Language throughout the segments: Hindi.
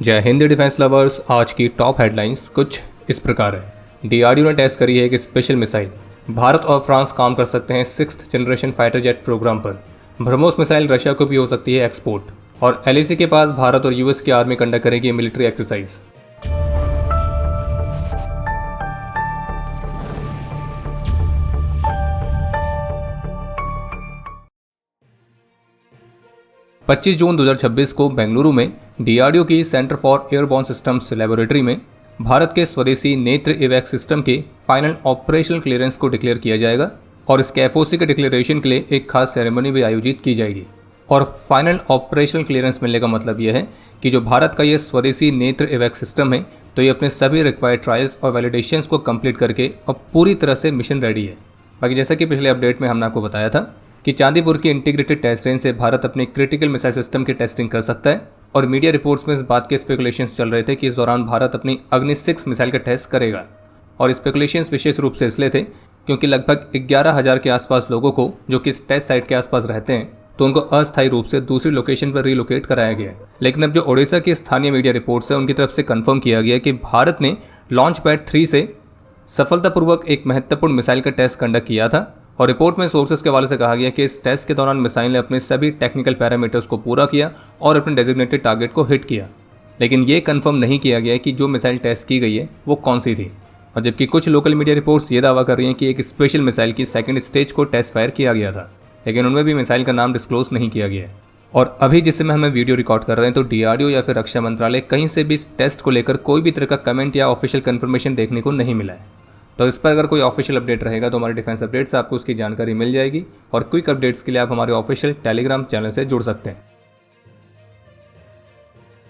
जय हिंद डिफेंस लवर्स। आज की टॉप हेडलाइंस कुछ इस प्रकार है। डीआरडीओ ने टेस्ट करी है एक स्पेशल मिसाइल। भारत और फ्रांस काम कर सकते हैं 6th generation fighter jet programme पर। ब्रह्मोस मिसाइल रशिया को भी हो सकती है एक्सपोर्ट। और एलएसी के पास भारत और यूएस की आर्मी कंडक्ट करेगी मिलिट्री एक्सरसाइज। पच्चीस जून 2026 को बेंगलुरु में डीआरडीओ की centre for airborne systems laboratory में भारत के स्वदेशी नेत्र इवैक सिस्टम के फाइनल ऑपरेशनल क्लियरेंस को डिक्लेयर किया जाएगा और इसके एफओसी के डिक्लेरेशन के लिए एक खास सेरेमनी भी आयोजित की जाएगी। और फाइनल ऑपरेशनल क्लियरेंस मिलने का मतलब यह है कि जो भारत का ये स्वदेशी नेत्र इवैक सिस्टम है तो ये अपने सभी रिक्वायर्ड ट्रायल्स और वैलिडेशंस को कंप्लीट करके अब पूरी तरह से मिशन रेडी है। बाकी जैसा कि पिछले अपडेट में हमने आपको बताया था कि चांदीपुर की इंटीग्रेटेड टेस्ट रेंज से भारत अपने क्रिटिकल मिसाइल सिस्टम की टेस्टिंग कर सकता है। और मीडिया रिपोर्ट्स में इस बात के स्पेकुलेशंस चल रहे थे कि इस दौरान भारत अपनी अग्नि 6 मिसाइल का टेस्ट करेगा। और स्पेकुलेशंस विशेष रूप से इसलिए थे क्योंकि लगभग 11,000 के आसपास लोगों को जो कि इस टेस्ट साइट के आसपास रहते हैं तो उनको अस्थायी रूप से दूसरी लोकेशन पर रिलोकेट कराया गया है। लेकिन अब जो ओडिशा की स्थानीय मीडिया रिपोर्ट्स है उनकी तरफ से कंफर्म किया गया कि भारत ने लॉन्च पैड 3 से सफलतापूर्वक एक महत्वपूर्ण मिसाइल का टेस्ट कंडक्ट किया था। और रिपोर्ट में सोर्सेस के हवाले से कहा गया कि इस टेस्ट के दौरान मिसाइल ने अपने सभी टेक्निकल पैरामीटर्स को पूरा किया और अपने डेजिग्नेटेड टारगेट को हिट किया। लेकिन ये कंफर्म नहीं किया गया कि जो मिसाइल टेस्ट की गई है वो कौन सी थी। और जबकि कुछ लोकल मीडिया रिपोर्ट्स ये दावा कर रही हैं कि एक स्पेशल मिसाइल की सेकंड स्टेज को टेस्ट फायर किया गया था, लेकिन उनमें भी मिसाइल का नाम डिस्क्लोज नहीं किया गया है। और अभी जिस समय हमें वीडियो रिकॉर्ड कर रहे हैं तो डीआरडीओ या फिर रक्षा मंत्रालय कहीं से भी इस टेस्ट को लेकर कोई भी तरह का कमेंट या ऑफिशियल कंफर्मेशन देखने को नहीं मिला है। तो इस पर अगर कोई ऑफिशियल अपडेट रहेगा तो हमारे डिफेंस अपडेट से आपको उसकी जानकारी मिल जाएगी। और क्विक अपडेट्स के लिए आप हमारे ऑफिशियल टेलीग्राम चैनल से जुड़ सकते हैं।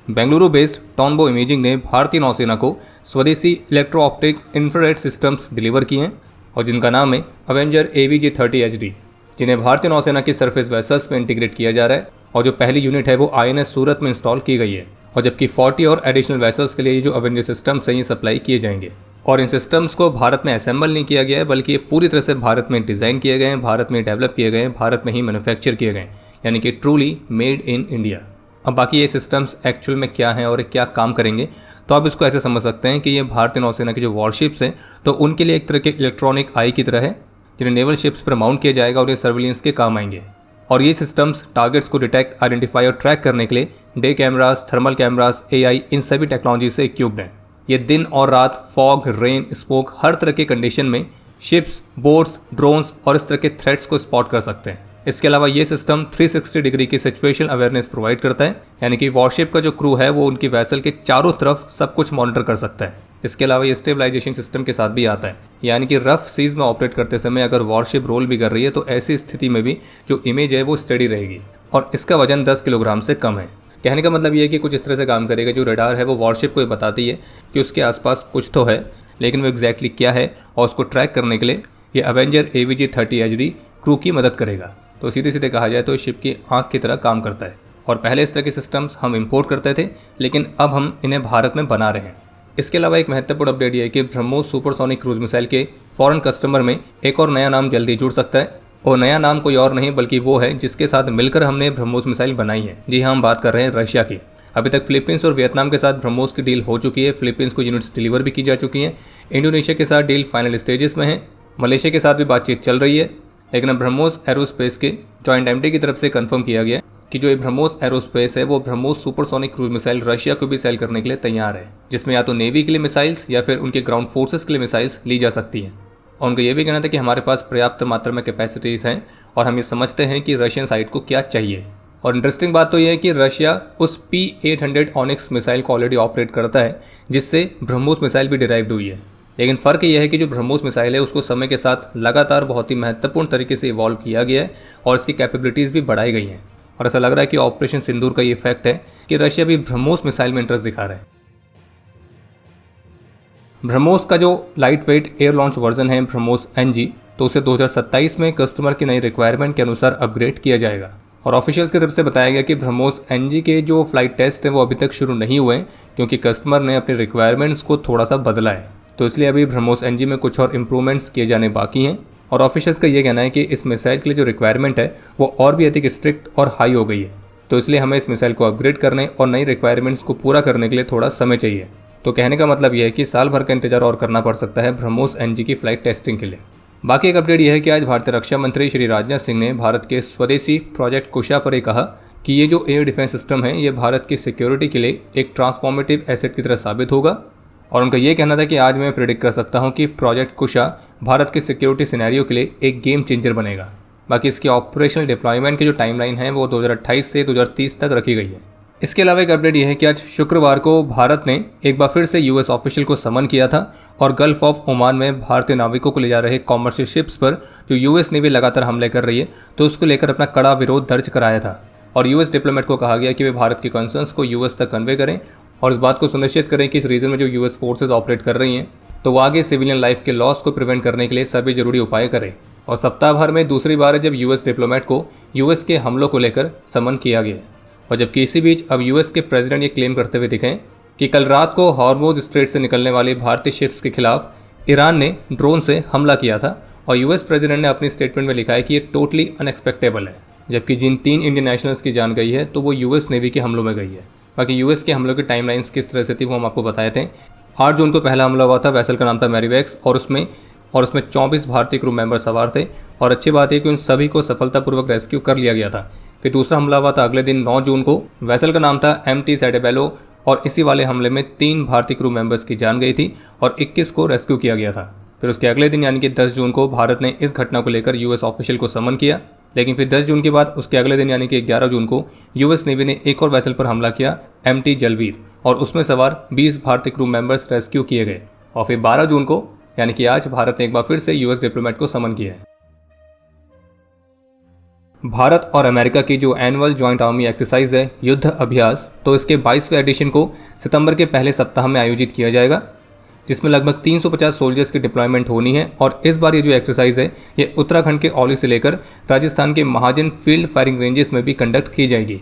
बेंगलुरु बेस्ड टॉनबो इमेजिंग ने भारतीय नौसेना को स्वदेशी electro optic infrared systems deliver किए हैं और जिनका नाम है अवेंजर AVG-30 HD, जिन्हें भारतीय नौसेना की सरफेस वेसल्स में इंटीग्रेट किया जा रहा है। और जो पहली यूनिट है वो INS सूरत में इंस्टॉल की गई है और जबकि 40 और एडिशनल वेसल्स के लिए जो अवेंजर सिस्टम्स हैं ये सप्लाई किए जाएंगे। और इन सिस्टम्स को भारत में असेंबल नहीं किया गया है बल्कि ये पूरी तरह से भारत में डिज़ाइन किए गए हैं, भारत में डेवलप किए गए हैं, भारत में ही मैन्युफैक्चर किए गए हैं, यानी कि ट्रूली मेड इन इंडिया। अब बाकी ये सिस्टम्स एक्चुअल में क्या हैं और क्या काम करेंगे तो आप इसको ऐसे समझ सकते हैं कि ये भारतीय नौसेना की जो वॉरशिप्स हैं तो उनके लिए एक तरह के इलेक्ट्रॉनिक आई की तरह है जिन्हें नेवल शिप्स पर माउंट किया जाएगा और ये सर्विलेंस के काम आएंगे। और ये सिस्टम्स टारगेट्स को डिटेक्ट, आइडेंटिफाई और ट्रैक करने के लिए day cameras, thermal cameras, AI इन सभी टेक्नोलॉजी से इक्विप्ड हैं। ये दिन और रात, फॉग, रेन, स्मोक, हर तरह के कंडीशन में शिप्स, बोट्स, ड्रोन्स और इस तरह के थ्रेट्स को स्पॉट कर सकते हैं। इसके अलावा ये सिस्टम 360 डिग्री की सिचुएशन अवेयरनेस प्रोवाइड करता है, यानी कि वॉरशिप का जो क्रू है वो उनकी वेसल के चारों तरफ सब कुछ मॉनिटर कर सकता है। इसके अलावा ये स्टेबलाइजेशन सिस्टम के साथ भी आता है, यानी कि रफ सीज में ऑपरेट करते समय अगर वॉरशिप रोल भी कर रही है तो ऐसी स्थिति में भी जो इमेज है वो स्टडी रहेगी। और इसका वजन 10 किलोग्राम से कम है। कहने का मतलब ये है कि कुछ इस तरह से काम करेगा, जो रडार है वो वॉरशिप को ये बताती है कि उसके आसपास कुछ तो है, लेकिन वो एग्जैक्टली क्या है और उसको ट्रैक करने के लिए ये अवेंजर AVG-30 HD क्रू की मदद करेगा। तो सीधे सीधे कहा जाए तो शिप की आंख की तरह काम करता है। और पहले इस तरह के सिस्टम्स हम इंपोर्ट करते थे, लेकिन अब हम इन्हें भारत में बना रहे हैं। इसके अलावा एक महत्वपूर्ण अपडेट ये है कि ब्रह्मोस सुपरसोनिक क्रूज मिसाइल के फॉरेन कस्टमर में एक और नया नाम जल्दी जुड़ सकता है। और नया नाम कोई और नहीं बल्कि वो है जिसके साथ मिलकर हमने ब्रह्मोस मिसाइल बनाई है। जी हाँ, हम बात कर रहे हैं रशिया की। अभी तक फिलीपींस और वियतनाम के साथ ब्रह्मोस की डील हो चुकी है। फिलीपींस को यूनिट्स डिलीवर भी की जा चुकी हैं। इंडोनेशिया के साथ डील फाइनल स्टेजेस में है। मलेशिया के साथ भी बातचीत चल रही है। लेकिन अब ब्रह्मोस एरोस्पेस के जॉइंट MD की तरफ से कंफर्म किया गया कि जो ये ब्रह्मोस एरोस्पेस है वो BrahMos supersonic cruise missile Russia को भी सेल करने के लिए तैयार है, जिसमें या तो नेवी के लिए मिसाइल्स या फिर उनके ग्राउंड फोर्सेस के लिए मिसाइल्स ली जा सकती हैं। और उनका ये भी कहना था कि हमारे पास पर्याप्त मात्रा में कैपेसिटीज़ हैं और हम ये समझते हैं कि रशियन साइड को क्या चाहिए। और इंटरेस्टिंग बात तो ये है कि रशिया उस P-800 ऑनिक्स मिसाइल को ऑलरेडी ऑपरेट करता है जिससे ब्रह्मोस मिसाइल भी डिराइव्ड हुई है। लेकिन फ़र्क यह है कि जो ब्रह्मोस मिसाइल है उसको समय के साथ लगातार बहुत ही महत्वपूर्ण तरीके से इवॉल्व किया गया है और इसकी कैपेबिलिटीज़ भी बढ़ाई गई हैं। और ऐसा लग रहा है कि ऑपरेशन सिंदूर का ये इफेक्ट है कि रशिया भी ब्रह्मोस मिसाइल में इंटरेस्ट दिखा रहा है। ब्रह्मोस का जो light weight air launch version है ब्रह्मोस NG, तो उसे 2027 में कस्टमर की नई रिक्वायरमेंट के अनुसार अपग्रेड किया जाएगा। और ऑफिशियल्स की तरफ से बताया गया कि ब्रह्मोस NG के जो फ्लाइट टेस्ट हैं वो अभी तक शुरू नहीं हुए क्योंकि कस्टमर ने अपनी रिक्वायरमेंट्स को थोड़ा सा बदला है। तो इसलिए अभी ब्रह्मोस NG में कुछ और इम्प्रूवमेंट्स किए जाने बाकी हैं। और ऑफिशियल्स का ये कहना है कि इस मिसाइल के लिए जो रिक्वायरमेंट है वो और भी अधिक स्ट्रिक्ट और हाई हो गई है। तो इसलिए हमें इस मिसाइल को अपग्रेड करने और नई रिक्वायरमेंट्स को पूरा करने के लिए थोड़ा समय चाहिए। तो कहने का मतलब यह है कि साल भर का इंतजार और करना पड़ सकता है ब्रह्मोस NG की फ्लाइट टेस्टिंग के लिए। बाकी एक अपडेट यह है कि आज भारतीय रक्षा मंत्री श्री राजनाथ सिंह ने भारत के स्वदेशी प्रोजेक्ट कुशा पर कहा कि ये जो एयर डिफेंस सिस्टम है ये भारत की सिक्योरिटी के लिए एक ट्रांसफॉर्मेटिव एसेट की तरह साबित होगा। और उनका ये कहना था कि आज मैं प्रेडिक्ट कर सकता हूँ कि प्रोजेक्ट कुशा भारत के सिक्योरिटी सिनेरियो के लिए एक गेम चेंजर बनेगा। बाकी इसके ऑपरेशनल डिप्लॉयमेंट की जो टाइमलाइन है वो 2028 से 2030 तक रखी गई है। इसके अलावा एक अपडेट यह है कि आज शुक्रवार को भारत ने एक बार फिर से US ऑफिशियल को समन किया था और गल्फ ऑफ ओमान में भारतीय नाविकों को ले जा रहे कॉमर्शियल शिप्स पर जो US नेवी लगातार हमले कर रही है तो उसको लेकर अपना कड़ा विरोध दर्ज कराया था। और US डिप्लोमेट को कहा गया कि वे भारत के कंसर्न्स को US तक कन्वे करें और इस बात को सुनिश्चित करें कि इस रीजन में जो US फोर्सेज ऑपरेट कर रही हैं तो वो आगे सिविलियन लाइफ के लॉस को प्रिवेंट करने के लिए सभी जरूरी उपाय करें। और सप्ताह भर में दूसरी बार है जब US डिप्लोमेट को US के हमलों को लेकर समन किया गया है। और जबकि इसी बीच अब US के प्रेसिडेंट ये क्लेम करते हुए दिखे कि कल रात को हॉर्मुज स्ट्रेट से निकलने वाली भारतीय शिप्स के खिलाफ ईरान ने ड्रोन से हमला किया था। और US प्रेसिडेंट ने अपनी स्टेटमेंट में लिखा है कि ये टोटली अनएक्सपेक्टेबल है। जबकि जिन 3 इंडियन नेशनल्स की जान गई है तो वो US नेवी के हमलों में गई है। बाकी US के हमलों की टाइमलाइंस किस तरह से थी वो हम आपको बताए थे। 8 जून को पहला हमला हुआ था, वेसल का नाम था मैरीवेक्स और उसमें 24 भारतीय क्रू मेंबर सवार थे। और अच्छी बात है कि उन सभी को सफलतापूर्वक रेस्क्यू कर लिया गया था। फिर दूसरा हमला हुआ था अगले दिन 9 जून को, वेसल का नाम था MT सैडेबेलो और इसी वाले हमले में 3 भारतीय क्रू मेंबर्स की जान गई थी और 21 को रेस्क्यू किया गया था। फिर उसके अगले दिन यानी कि 10 जून को भारत ने इस घटना को लेकर US ऑफिशियल को समन किया। लेकिन फिर 10 जून के बाद उसके अगले दिन यानी कि 11 जून को US नेवी ने एक और वेसल पर हमला किया, MT जलवीर, और उसमें सवार 20 भारतीय क्रू मेंबर्स रेस्क्यू किए गए। और फिर 12 जून को यानी कि आज भारत ने एक बार फिर से US डिप्लोमेट को समन किया है। भारत और अमेरिका की जो एनुअल जॉइंट आर्मी एक्सरसाइज है युद्ध अभ्यास, तो इसके 22वें एडिशन को सितंबर के पहले सप्ताह में आयोजित किया जाएगा, जिसमें लगभग 350 सोल्जर्स की डिप्लॉयमेंट होनी है। और इस बार ये जो एक्सरसाइज है ये उत्तराखंड के औली से लेकर राजस्थान के महाजन फील्ड फायरिंग रेंजेस में भी कंडक्ट की जाएगी।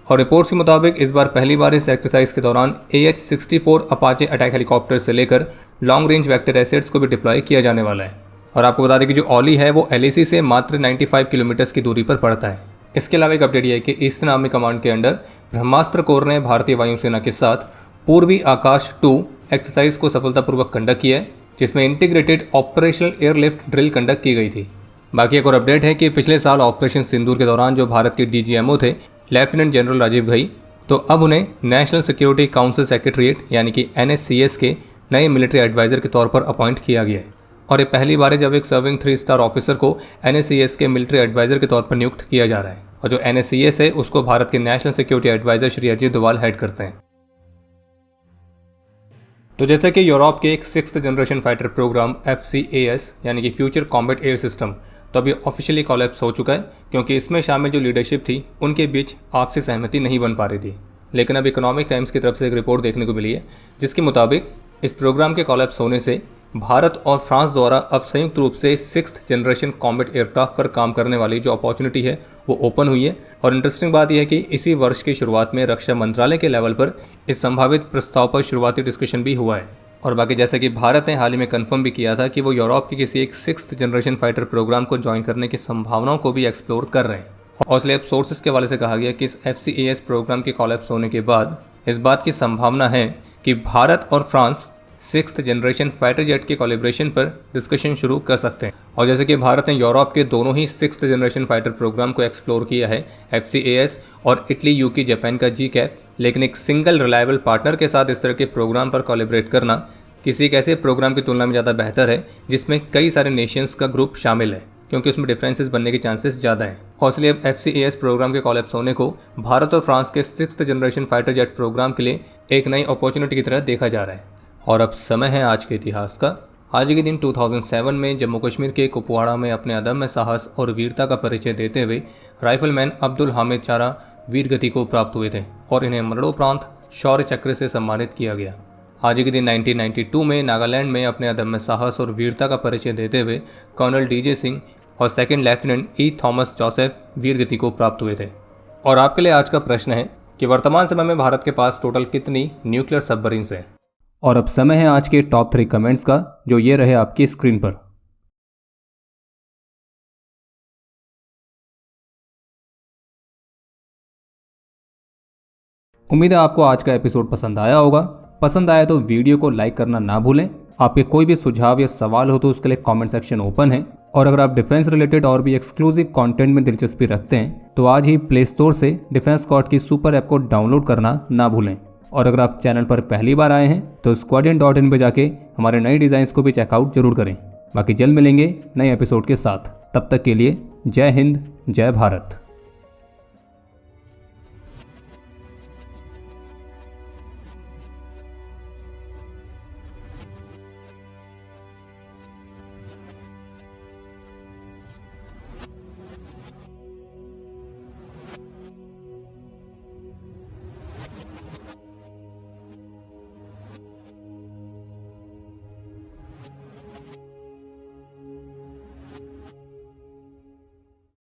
और रिपोर्ट्स के मुताबिक इस बार पहली बार इस एक्सरसाइज के दौरान AH-64 अपाचे अटैक हेलीकॉप्टर से लेकर लॉन्ग रेंज वेक्टर एसेट्स को भी डिप्लॉय किया जाने वाला है। और आपको बता दें कि जो औली है वो LAC से मात्र 95 किलोमीटर की दूरी पर पड़ता है। इसके अलावा एक अपडेट यह है कि ईस्टर्न आर्मी कमांड के अंडर ब्रह्मास्त्र कोर ने भारतीय वायुसेना के साथ पूर्वी आकाश 2 एक्सरसाइज को सफलतापूर्वक कंडक्ट किया है, जिसमें integrated operational airlift drill conduct की गई थी। बाकी एक और अपडेट है कि पिछले साल ऑपरेशन सिंदूर के दौरान जो भारत के DGMO थे लेफ्टिनेंट जनरल राजीव घई, तो अब उन्हें नेशनल सिक्योरिटी काउंसिल सेक्रेटरीट यानी कि NSCS के नए मिलिट्री एडवाइजर के तौर पर अपॉइंट किया गया है। और ये पहली बार है जब एक सर्विंग 3 स्टार ऑफिसर को NSCS के मिलिट्री एडवाइजर के तौर पर नियुक्त किया जा रहा है। और जो NSCS है उसको भारत के national security adviser Shri Ajit Doval head करते हैं। तो जैसे कि यूरोप के एक 6th generation fighter programme FCAS यानी कि फ्यूचर कॉम्बैट एयर सिस्टम तो अभी ऑफिशियली कोलैप्स हो चुका है, क्योंकि इसमें शामिल जो लीडरशिप थी उनके बीच आपसी सहमति नहीं बन पा रही थी। लेकिन अब इकोनॉमिक टाइम्स की तरफ से एक रिपोर्ट देखने को मिली है जिसके मुताबिक इस प्रोग्राम के कोलैप्स होने से भारत और फ्रांस द्वारा अब संयुक्त रूप से 6th जनरेशन कॉम्बैट एयरक्राफ्ट पर काम करने वाली जो अपॉर्चुनिटी है वो ओपन हुई है। और इंटरेस्टिंग बात यह है कि इसी वर्ष की शुरुआत में रक्षा मंत्रालय के लेवल पर इस संभावित प्रस्ताव पर शुरुआती डिस्कशन भी हुआ है। और बाकी जैसे कि भारत ने हाल ही में कंफर्म भी किया था कि वो यूरोप के किसी एक 6th जनरेशन फाइटर प्रोग्राम को ज्वाइन करने की संभावनाओं को भी एक्सप्लोर कर रहे हैं। और इसलिए अब सोर्सेज के हवाले से कहा गया कि इस FCAS प्रोग्राम के कोलैप्स होने के बाद इस बात की संभावना है कि भारत और France 6th generation fighter jet के कोलैबोरेशन पर डिस्कशन शुरू कर सकते हैं। और जैसे कि भारत ने यूरोप के दोनों ही 6th जनरेशन फाइटर प्रोग्राम को एक्सप्लोर किया है, FCAS और इटली, UK, जापान का GCAP, लेकिन एक सिंगल रिलायबल पार्टनर के साथ इस तरह के प्रोग्राम पर कोलैबोरेट करना किसी एक ऐसे प्रोग्राम की तुलना में ज़्यादा बेहतर है जिसमें कई सारे नेशंस का ग्रुप शामिल है, क्योंकि उसमें डिफरेंसेस बनने के चांसेस ज़्यादा हैं। और इसलिए अब FCAS प्रोग्राम के कोलैप्स होने को भारत और फ्रांस के 6th generation fighter jet programme के लिए एक नई अपॉर्चुनिटी की तरह देखा जा रहा है। और अब समय है आज के इतिहास का। आज के दिन 2007 में जम्मू कश्मीर के कुपवाड़ा में अपने अदम्य साहस और वीरता का परिचय देते हुए राइफलमैन अब्दुल हामिद चारा वीर गति को प्राप्त हुए थे और इन्हें मरणोपरांत शौर्य चक्र से सम्मानित किया गया। आज के दिन 1992 में नागालैंड में अपने अदम्य साहस और वीरता का परिचय देते हुए कर्नल DJ सिंह और 2nd lieutenant E Thomas Joseph वीर गति को प्राप्त हुए थे। और आपके लिए आज का प्रश्न है कि वर्तमान समय में भारत के पास टोटल कितनी न्यूक्लियर सबमरीन्स हैं। और अब समय है आज के टॉप 3 कमेंट्स का, जो ये रहे आपकी स्क्रीन पर। उम्मीद है आपको आज का एपिसोड पसंद आया होगा। पसंद आया तो वीडियो को लाइक करना ना भूलें। आपके कोई भी सुझाव या सवाल हो तो उसके लिए कमेंट सेक्शन ओपन है। और अगर आप डिफेंस रिलेटेड और भी एक्सक्लूसिव कंटेंट में दिलचस्पी रखते हैं तो आज ही प्ले स्टोर से डिफेंस स्क्वाड की सुपर ऐप को डाउनलोड करना ना भूलें। और अगर आप चैनल पर पहली बार आए हैं तो squadron.in पे जाके हमारे नए डिज़ाइंस को भी चेकआउट जरूर करें। बाकी जल्द मिलेंगे नए एपिसोड के साथ। तब तक के लिए जय हिंद, जय भारत।